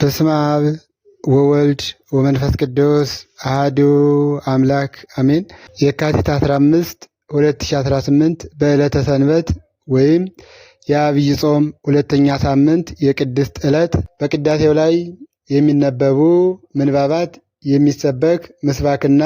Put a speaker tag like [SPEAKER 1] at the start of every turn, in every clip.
[SPEAKER 1] በስመ አብ ወወልድ ወመንፈስ ቅዱስ አሐዱ አምላክ አሜን። የካቲት 15 2018 በዕለተ ሰንበት ወይም የዐቢይ ጾም ሁለተኛ ሳምንት የቅድስት ዕለት በቅዳሴው ላይ የሚነበቡ ምንባባት የሚሰበክ ምስባክና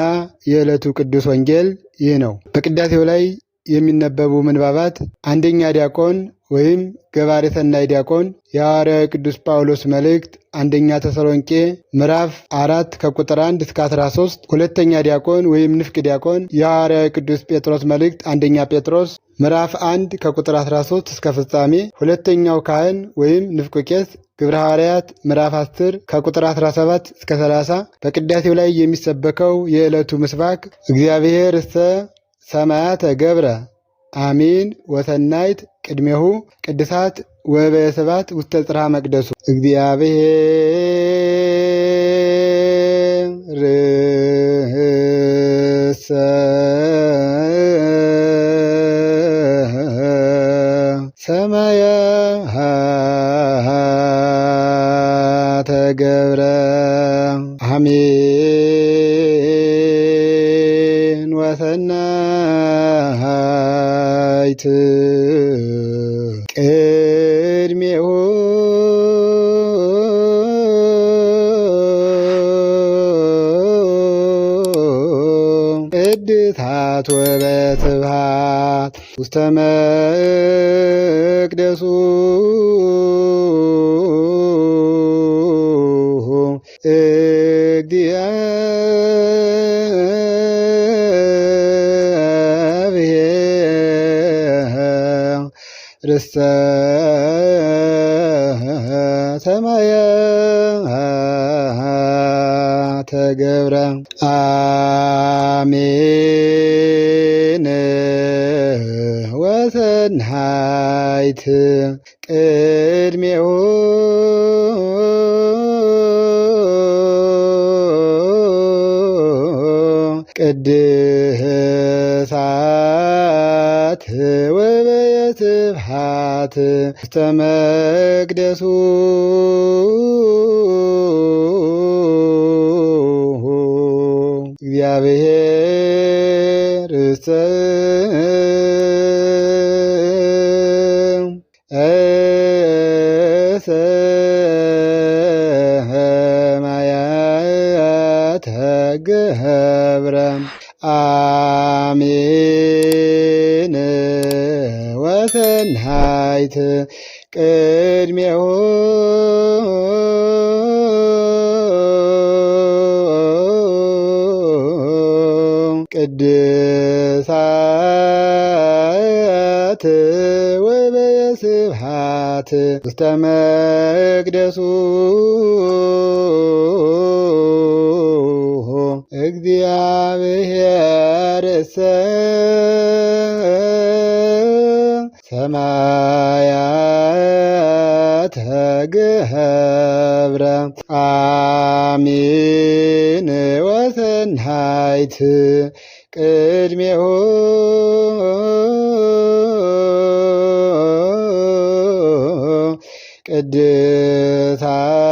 [SPEAKER 1] የዕለቱ ቅዱስ ወንጌል ይህ ነው። በቅዳሴው ላይ የሚነበቡ ምንባባት አንደኛ ዲያቆን ወይም ገባሬ ሰናይ ዲያቆን የሐዋርያው ቅዱስ ጳውሎስ መልእክት አንደኛ ተሰሎንቄ ምዕራፍ 4 ከቁጥር 1 እስከ 13። ሁለተኛ ዲያቆን ወይም ንፍቅ ዲያቆን የሐዋርያው ቅዱስ ጴጥሮስ መልእክት አንደኛ ጴጥሮስ ምዕራፍ 1 ከቁጥር 13 እስከ ፍጻሜ። ሁለተኛው ካህን ወይም ንፍቅ ቄስ ግብረ ሐዋርያት ምዕራፍ 10 ከቁጥር 17 እስከ 30። በቅዳሴው ላይ የሚሰበከው የዕለቱ ምስባክ እግዚአብሔር እስተ ሰማያተ ገብረ አሚን ወሰናይት ቅድሜሁ ቅድሳት ወበየስባት ውስተ ጽርሐ መቅደሱ። እግዚአብሔር ርእሰ ሰማያተ ገብረ አሚን ወሰናይት ቅድሜሁ ቅድሳት ወበስብሐት ውስተ መቅደሱ ርእሰ ሰማያተ ገብረ አሜን ወሰናይት ቅድሜሁ ቅድሳት ወበየስብሐት ውስተ መቅደሱ እግዚአብሔር ርእሰ ሰማያተ ገብረ አሜን ወሰናይት ቅድሜሁ ቅድሳት ወበየስብሐት ውስተ መቅደሱ እግዚአብሔር ርእሰ ሰማያተ ገብረ አሚን ወሰናይት ቅድሜሁ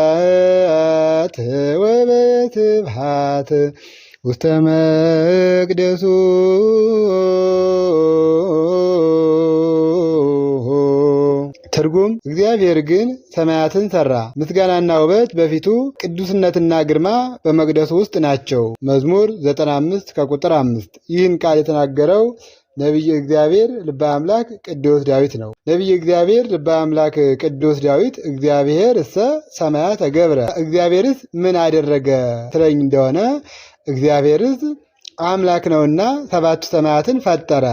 [SPEAKER 1] ቅድሳት ወበየስብሐት ውስተ መቅደሱ ትርጉም እግዚአብሔር ግን ሰማያትን ሠራ፣ ምስጋናና ውበት በፊቱ ቅዱስነትና ግርማ በመቅደሱ ውስጥ ናቸው። መዝሙር 95 ከቁጥር 5። ይህን ቃል የተናገረው ነቢየ እግዚአብሔር ልበ አምላክ ቅዱስ ዳዊት ነው። ነቢየ እግዚአብሔር ልበ አምላክ ቅዱስ ዳዊት እግዚአብሔር እሰ ሰማያተ ገብረ፣ እግዚአብሔርስ ምን አደረገ ትለኝ እንደሆነ እግዚአብሔርስ አምላክ ነውና ሰባቱ ሰማያትን ፈጠረ።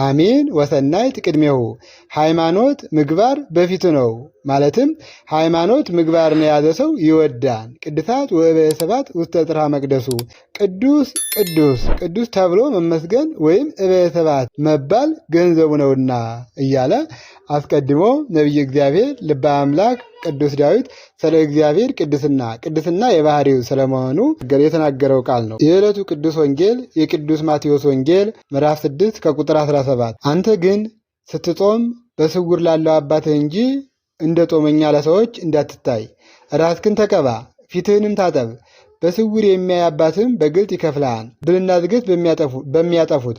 [SPEAKER 1] አሜን ወሰናይት ቅድሜሁ፣ ሃይማኖት ምግባር በፊቱ ነው። ማለትም ሃይማኖት ምግባርን የያዘ ሰው ይወዳል። ቅድሳት ወበየስብሐት ውስተ ጽርሐ መቅደሱ፣ ቅዱስ ቅዱስ ቅዱስ ተብሎ መመስገን ወይም እበየስብሐት መባል ገንዘቡ ነውና እያለ አስቀድሞ ነቢየ እግዚአብሔር ልበ አምላክ ቅዱስ ዳዊት ስለ እግዚአብሔር ቅድስና የባህሪው ስለመሆኑ የተናገረው ቃል ነው። የዕለቱ ቅዱስ ወንጌል የቅዱስ ማቴዎስ ወንጌል ምዕራፍ 6 ከቁጥር 17። አንተ ግን ስትጾም በስውር ላለው አባትህ እንጂ እንደ ጦመኛ ለሰዎች እንዳትታይ ራስህን ተቀባ፣ ፊትህንም ታጠብ። በስውር የሚያይ አባትህም በግልጥ ይከፍልሃል። ብልና ዝገት በሚያጠፉት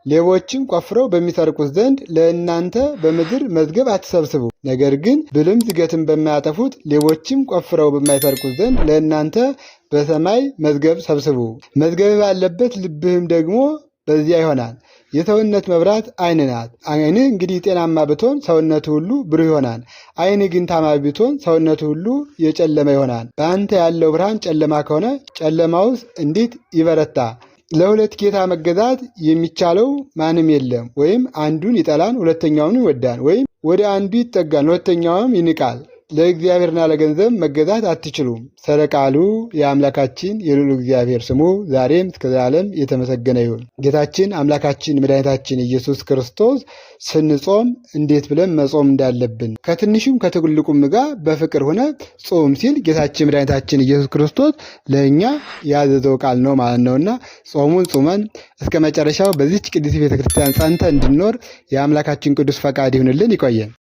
[SPEAKER 1] ሌቦችም ቆፍረው በሚሰርቁት ዘንድ ለእናንተ በምድር መዝገብ አትሰብስቡ። ነገር ግን ብልም ዝገትም በማያጠፉት ሌቦችም ቆፍረው በማይሰርቁት ዘንድ ለእናንተ በሰማይ መዝገብ ሰብስቡ። መዝገብ ባለበት ልብህም ደግሞ በዚያ ይሆናል። የሰውነት መብራት ዓይን ናት። ዓይንህ እንግዲህ ጤናማ ብትሆን ሰውነቱ ሁሉ ብሩህ ይሆናል። ዓይንህ ግን ታማሚ ብትሆን ሰውነቱ ሁሉ የጨለመ ይሆናል። በአንተ ያለው ብርሃን ጨለማ ከሆነ ጨለማውስ እንዴት ይበረታ? ለሁለት ጌታ መገዛት የሚቻለው ማንም የለም። ወይም አንዱን ይጠላል፣ ሁለተኛውን ይወዳል፣ ወይም ወደ አንዱ ይጠጋል፣ ሁለተኛውም ይንቃል። ለእግዚአብሔርና ለገንዘብ መገዛት አትችሉም። ስለ ቃሉ የአምላካችን የልዑል እግዚአብሔር ስሙ ዛሬም እስከ ዘላለም የተመሰገነ ይሁን። ጌታችን አምላካችን መድኃኒታችን ኢየሱስ ክርስቶስ ስንጾም እንዴት ብለን መጾም እንዳለብን ከትንሹም ከትልቁም ጋር በፍቅር ሆነ ጾም ሲል ጌታችን መድኃኒታችን ኢየሱስ ክርስቶስ ለእኛ ያዘዘው ቃል ነው ማለት ነውና ጾሙን ጾመን እስከ መጨረሻው በዚች ቅድስት ቤተክርስቲያን ጸንተን እንድንኖር የአምላካችን ቅዱስ ፈቃድ ይሁንልን። ይቆየን።